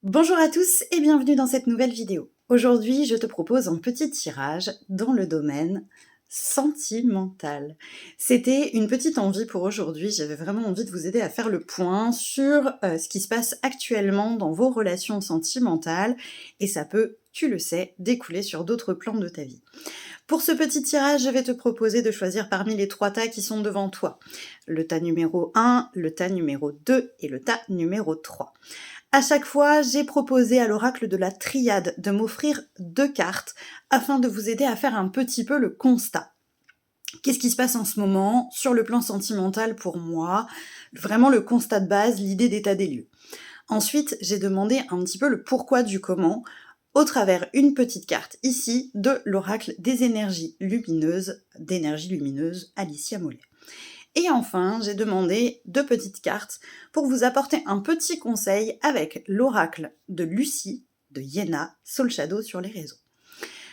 Bonjour à tous et bienvenue dans cette nouvelle vidéo. Aujourd'hui, je te propose un petit tirage dans le domaine sentimental. C'était une petite envie pour aujourd'hui, j'avais vraiment envie de vous aider à faire le point sur ce qui se passe actuellement dans vos relations sentimentales et ça peut, tu le sais, découler sur d'autres plans de ta vie. Pour ce petit tirage, je vais te proposer de choisir parmi les 3 tas qui sont devant toi. Le tas numéro 1, le tas numéro 2 et le tas numéro 3. À chaque fois, j'ai proposé à l'oracle de la triade de m'offrir 2 cartes afin de vous aider à faire un petit peu le constat. Qu'est-ce qui se passe en ce moment sur le plan sentimental pour moi? Vraiment le constat de base, l'idée d'état des lieux. Ensuite, j'ai demandé un petit peu le pourquoi du comment au travers une petite carte ici de l'oracle des énergies lumineuses, d'énergie lumineuse Alicia Mollet. Et enfin, j'ai demandé 2 petites cartes pour vous apporter un petit conseil avec l'oracle de Lucie, de Yéna, Soul Shadow sur les réseaux.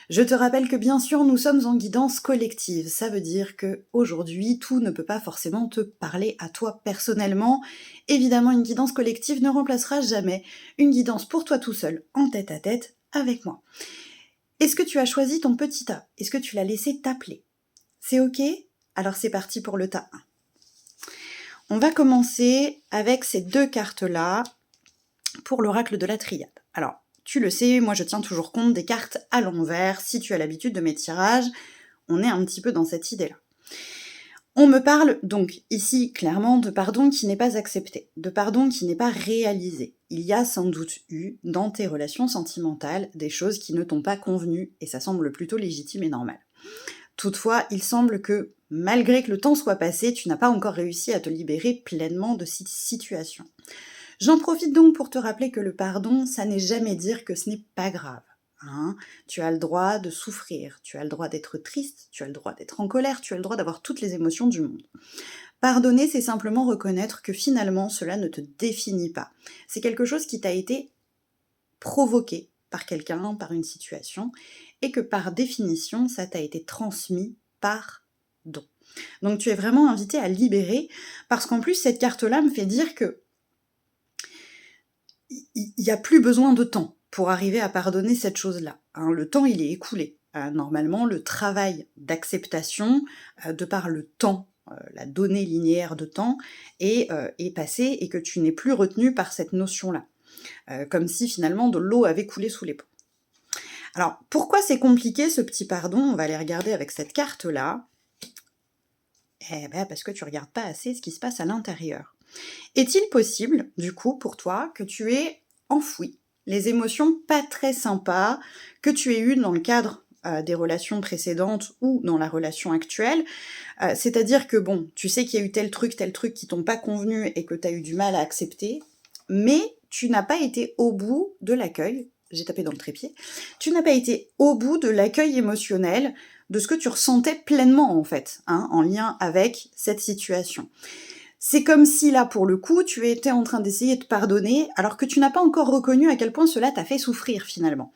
Je te rappelle que bien sûr, nous sommes en guidance collective. Ça veut dire que aujourd'hui, tout ne peut pas forcément te parler à toi personnellement. Évidemment, une guidance collective ne remplacera jamais une guidance pour toi tout seul, en tête à tête, avec moi. Est-ce que tu as choisi ton petit tas? Est-ce que tu l'as laissé t'appeler? C'est ok? Alors c'est parti pour le tas 1. On va commencer avec ces 2 cartes-là pour l'oracle de la triade. Alors, tu le sais, moi je tiens toujours compte des cartes à l'envers. Si tu as l'habitude de mes tirages, on est un petit peu dans cette idée-là. On me parle donc ici clairement de pardon qui n'est pas accepté, de pardon qui n'est pas réalisé. Il y a sans doute eu, dans tes relations sentimentales, des choses qui ne t'ont pas convenu, et ça semble plutôt légitime et normal. Toutefois, il semble que, malgré que le temps soit passé, tu n'as pas encore réussi à te libérer pleinement de cette situation. J'en profite donc pour te rappeler que le pardon, ça n'est jamais dire que ce n'est pas grave. Hein, tu as le droit de souffrir, tu as le droit d'être triste, tu as le droit d'être en colère, tu as le droit d'avoir toutes les émotions du monde. Pardonner, c'est simplement reconnaître que finalement, cela ne te définit pas. C'est quelque chose qui t'a été provoqué par quelqu'un, par une situation, et que par définition, ça t'a été transmis par don. Donc tu es vraiment invité à libérer, parce qu'en plus, cette carte-là me fait dire que il n'y a plus besoin de temps pour arriver à pardonner cette chose-là. Hein, le temps, il est écoulé. Normalement, le travail d'acceptation, de par le temps, la donnée linéaire de temps, est passé et que tu n'es plus retenu par cette notion-là. Comme si finalement de l'eau avait coulé sous les ponts. Alors, pourquoi c'est compliqué ce petit pardon? On va aller regarder avec cette carte-là. Eh ben, parce que tu regardes pas assez ce qui se passe à l'intérieur. Est-il possible, du coup, pour toi, que tu aies enfoui les émotions pas très sympas que tu aies eues dans le cadre des relations précédentes ou dans la relation actuelle? C'est-à-dire que, bon, tu sais qu'il y a eu tel truc qui t'ont pas convenu et que tu as eu du mal à accepter, mais tu n'as pas été au bout de l'accueil, j'ai tapé dans le trépied, tu n'as pas été au bout de l'accueil émotionnel de ce que tu ressentais pleinement, en fait, hein, en lien avec cette situation. C'est comme si là, pour le coup, tu étais en train d'essayer de pardonner, alors que tu n'as pas encore reconnu à quel point cela t'a fait souffrir, finalement.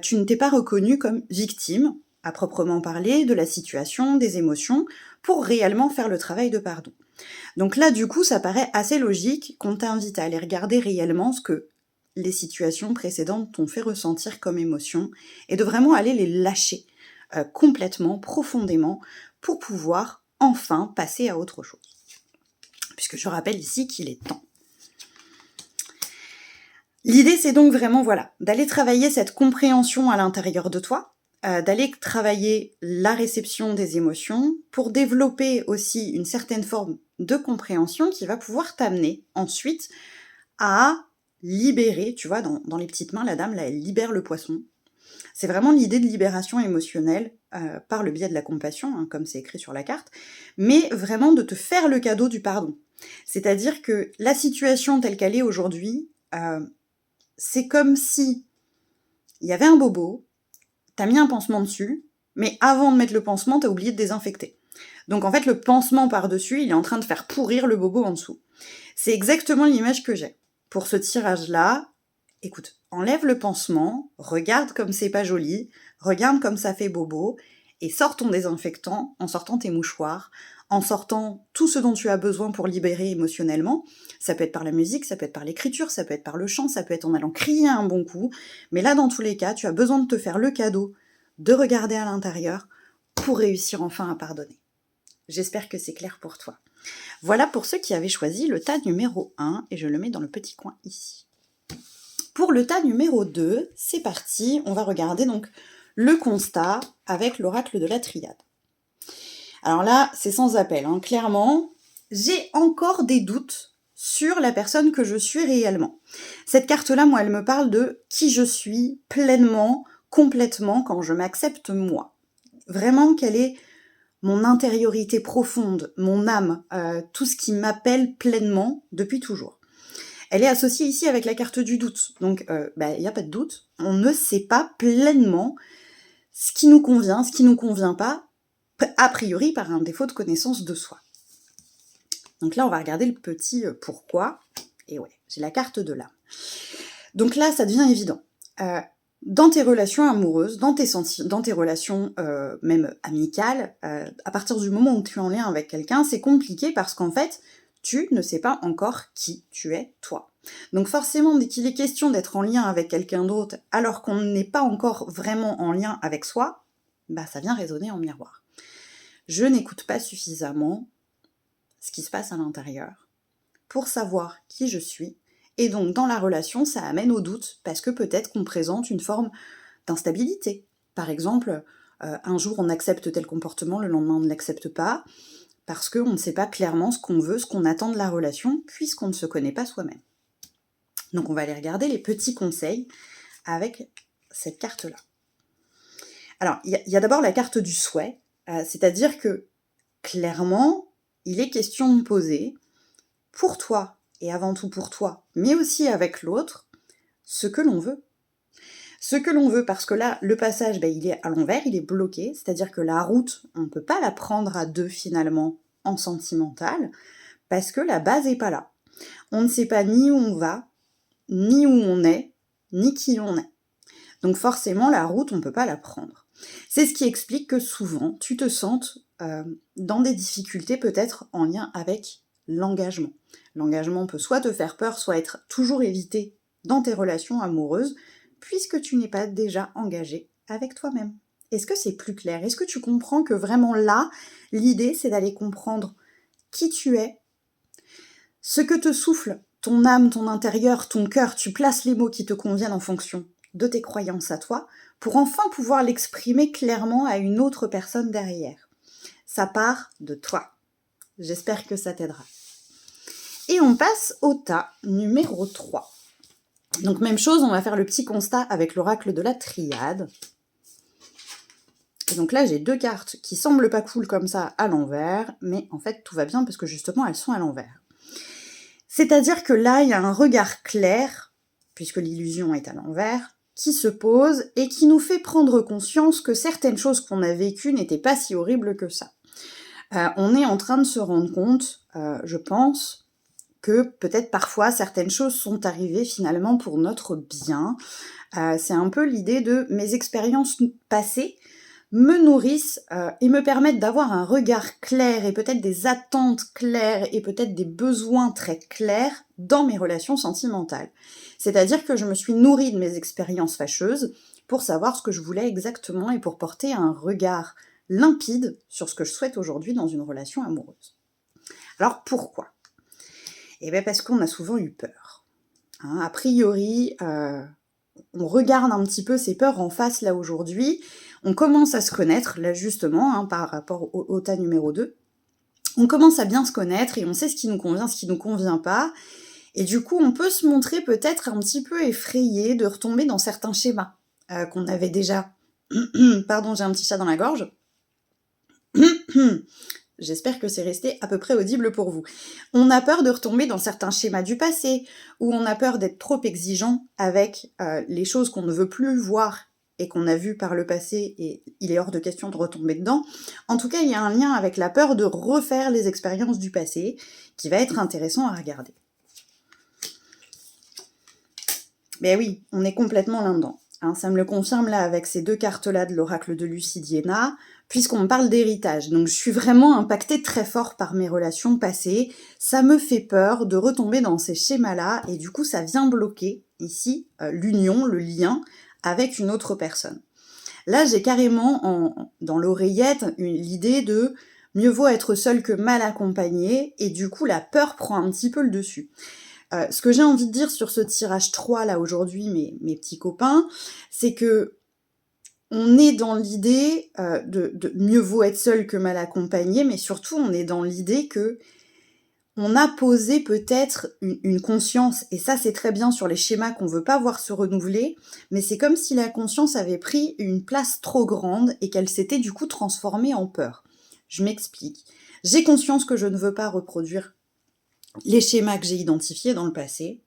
Tu ne t'es pas reconnu comme victime, à proprement parler, de la situation, des émotions, pour réellement faire le travail de pardon. Donc là, du coup, ça paraît assez logique qu'on t'invite à aller regarder réellement ce que les situations précédentes t'ont fait ressentir comme émotion, et de vraiment aller les lâcher complètement, profondément, pour pouvoir enfin passer à autre chose. Puisque je rappelle ici qu'il est temps. L'idée, c'est donc vraiment, voilà, d'aller travailler cette compréhension à l'intérieur de toi, d'aller travailler la réception des émotions pour développer aussi une certaine forme de compréhension qui va pouvoir t'amener ensuite à libérer, tu vois, dans les petites mains, la dame, là, elle libère le poisson. C'est vraiment l'idée de libération émotionnelle par le biais de la compassion, hein, comme c'est écrit sur la carte, mais vraiment de te faire le cadeau du pardon. C'est-à-dire que la situation telle qu'elle est aujourd'hui, c'est comme si il y avait un bobo, t'as mis un pansement dessus, mais avant de mettre le pansement, t'as oublié de désinfecter. Donc en fait, le pansement par-dessus, il est en train de faire pourrir le bobo en dessous. C'est exactement l'image que j'ai. Pour ce tirage-là, écoute, enlève le pansement, regarde comme c'est pas joli, regarde comme ça fait bobo, et sors ton désinfectant en sortant tes mouchoirs, en sortant tout ce dont tu as besoin pour libérer émotionnellement. Ça peut être par la musique, ça peut être par l'écriture, ça peut être par le chant, ça peut être en allant crier un bon coup. Mais là, dans tous les cas, tu as besoin de te faire le cadeau de regarder à l'intérieur pour réussir enfin à pardonner. J'espère que c'est clair pour toi. Voilà pour ceux qui avaient choisi le tas numéro 1, et je le mets dans le petit coin ici. Pour le tas numéro 2, c'est parti, on va regarder donc le constat avec l'oracle de la triade. Alors là, c'est sans appel, hein. Clairement, j'ai encore des doutes sur la personne que je suis réellement. Cette carte-là, moi, elle me parle de qui je suis pleinement, complètement, quand je m'accepte moi. Vraiment, quelle est mon intériorité profonde, mon âme, tout ce qui m'appelle pleinement depuis toujours. Elle est associée ici avec la carte du doute. Donc, il n'y a pas de doute. On ne sait pas pleinement ce qui nous convient, ce qui ne nous convient pas, a priori par un défaut de connaissance de soi. Donc là, on va regarder le petit pourquoi. Et ouais, j'ai la carte de l'âme. Donc là, ça devient évident. Dans tes relations amoureuses, dans tes relations même amicales, à partir du moment où tu es en lien avec quelqu'un, c'est compliqué parce qu'en fait, tu ne sais pas encore qui tu es, toi. Donc forcément, dès qu'il est question d'être en lien avec quelqu'un d'autre, alors qu'on n'est pas encore vraiment en lien avec soi, ça vient résonner en miroir. Je n'écoute pas suffisamment ce qui se passe à l'intérieur pour savoir qui je suis. Et donc, dans la relation, ça amène au doute, parce que peut-être qu'on présente une forme d'instabilité. Par exemple, un jour, on accepte tel comportement, le lendemain, on ne l'accepte pas, parce qu'on ne sait pas clairement ce qu'on veut, ce qu'on attend de la relation, puisqu'on ne se connaît pas soi-même. Donc, on va aller regarder les petits conseils avec cette carte-là. Alors, il y a d'abord la carte du souhait, c'est-à-dire que, clairement, il est question de poser, pour toi, et avant tout pour toi, mais aussi avec l'autre, ce que l'on veut. Ce que l'on veut, parce que là, le passage, il est à l'envers, il est bloqué, c'est-à-dire que la route, on ne peut pas la prendre à deux finalement en sentimental, parce que la base n'est pas là. On ne sait pas ni où on va, ni où on est, ni qui on est. Donc forcément, la route, on ne peut pas la prendre. C'est ce qui explique que souvent, tu te sentes dans des difficultés peut-être en lien avec l'engagement. L'engagement peut soit te faire peur, soit être toujours évité dans tes relations amoureuses, puisque tu n'es pas déjà engagé avec toi-même. Est-ce que c'est plus clair? Est-ce que tu comprends que vraiment là, l'idée, c'est d'aller comprendre qui tu es, ce que te souffle ton âme, ton intérieur, ton cœur, tu places les mots qui te conviennent en fonction de tes croyances à toi, pour enfin pouvoir l'exprimer clairement à une autre personne derrière. Ça part de toi. J'espère que ça t'aidera. Et on passe au tas numéro 3. Donc même chose, on va faire le petit constat avec l'oracle de la triade. Et donc là, j'ai deux cartes qui semblent pas cool comme ça à l'envers, mais en fait, tout va bien parce que justement, elles sont à l'envers. C'est-à-dire que là, il y a un regard clair, puisque l'illusion est à l'envers, qui se pose et qui nous fait prendre conscience que certaines choses qu'on a vécues n'étaient pas si horribles que ça. On est en train de se rendre compte, je pense, que peut-être parfois certaines choses sont arrivées finalement pour notre bien. C'est un peu l'idée de mes expériences passées me nourrissent et me permettent d'avoir un regard clair et peut-être des attentes claires et peut-être des besoins très clairs dans mes relations sentimentales. C'est-à-dire que je me suis nourrie de mes expériences fâcheuses pour savoir ce que je voulais exactement et pour porter un regard limpide sur ce que je souhaite aujourd'hui dans une relation amoureuse. Alors pourquoi ? Eh bien parce qu'on a souvent eu peur. A priori, on regarde un petit peu ces peurs en face là aujourd'hui, on commence à se connaître, là justement, par rapport au tas numéro 2, on commence à bien se connaître et on sait ce qui nous convient, ce qui nous convient pas, et du coup on peut se montrer peut-être un petit peu effrayé de retomber dans certains schémas qu'on avait déjà. Pardon, j'ai un petit chat dans la gorge. J'espère que c'est resté à peu près audible pour vous. On a peur de retomber dans certains schémas du passé, ou on a peur d'être trop exigeant avec les choses qu'on ne veut plus voir et qu'on a vues par le passé, et il est hors de question de retomber dedans. En tout cas, il y a un lien avec la peur de refaire les expériences du passé, qui va être intéressant à regarder. Ben oui, on est complètement là-dedans. hein, ça me le confirme là avec ces 2 cartes-là de l'oracle de Lucidiana, puisqu'on me parle d'héritage. Donc je suis vraiment impactée très fort par mes relations passées. Ça me fait peur de retomber dans ces schémas-là et du coup ça vient bloquer ici l'union, le lien avec une autre personne. Là j'ai carrément dans l'oreillette l'idée de mieux vaut être seul que mal accompagné et du coup la peur prend un petit peu le dessus. Ce que j'ai envie de dire sur ce tirage 3 là aujourd'hui, mes petits copains, c'est que on est dans l'idée de mieux vaut être seul que mal accompagné, mais surtout on est dans l'idée que on a posé peut-être une conscience, et ça c'est très bien sur les schémas qu'on veut pas voir se renouveler, mais c'est comme si la conscience avait pris une place trop grande et qu'elle s'était du coup transformée en peur. Je m'explique. J'ai conscience que je ne veux pas reproduire les schémas que j'ai identifiés dans le passé,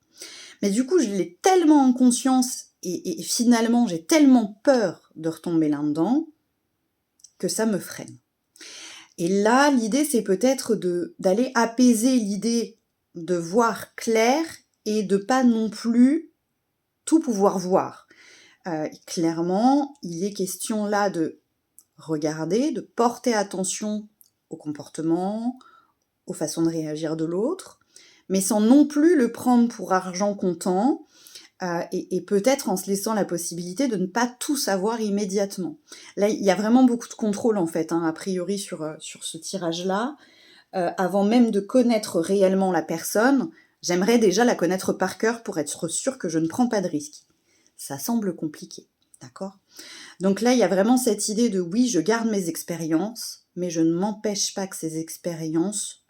mais du coup je l'ai tellement en conscience et finalement j'ai tellement peur de retomber là-dedans que ça me freine. Et là, l'idée, c'est peut-être d'aller apaiser l'idée de voir clair et de pas non plus tout pouvoir voir. Clairement, il est question là de regarder, de porter attention au comportement, aux façons de réagir de l'autre, mais sans non plus le prendre pour argent comptant, et peut-être en se laissant la possibilité de ne pas tout savoir immédiatement. Là, il y a vraiment beaucoup de contrôle en fait, hein, a priori sur ce tirage-là. Avant même de connaître réellement la personne, j'aimerais déjà la connaître par cœur pour être sûre que je ne prends pas de risque. Ça semble compliqué, d'accord ? Donc là, il y a vraiment cette idée de oui, je garde mes expériences, mais je ne m'empêche pas que ces expériences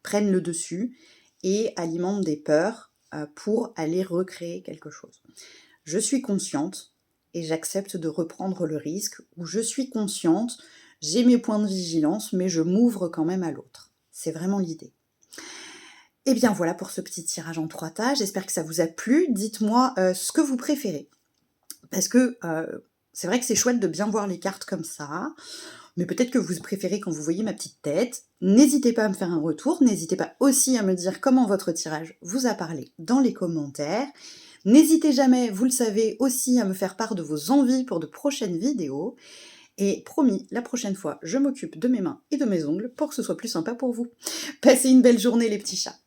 prennent le dessus et alimentent des peurs pour aller recréer quelque chose. Je suis consciente et j'accepte de reprendre le risque, ou je suis consciente, j'ai mes points de vigilance, mais je m'ouvre quand même à l'autre. C'est vraiment l'idée. Et bien voilà pour ce petit tirage en 3 tas, j'espère que ça vous a plu. Dites-moi ce que vous préférez. Parce que c'est vrai que c'est chouette de bien voir les cartes comme ça, mais peut-être que vous préférez quand vous voyez ma petite tête. N'hésitez pas à me faire un retour, n'hésitez pas aussi à me dire comment votre tirage vous a parlé dans les commentaires. N'hésitez jamais, vous le savez, aussi à me faire part de vos envies pour de prochaines vidéos. Et promis, la prochaine fois, je m'occupe de mes mains et de mes ongles pour que ce soit plus sympa pour vous. Passez une belle journée les petits chats.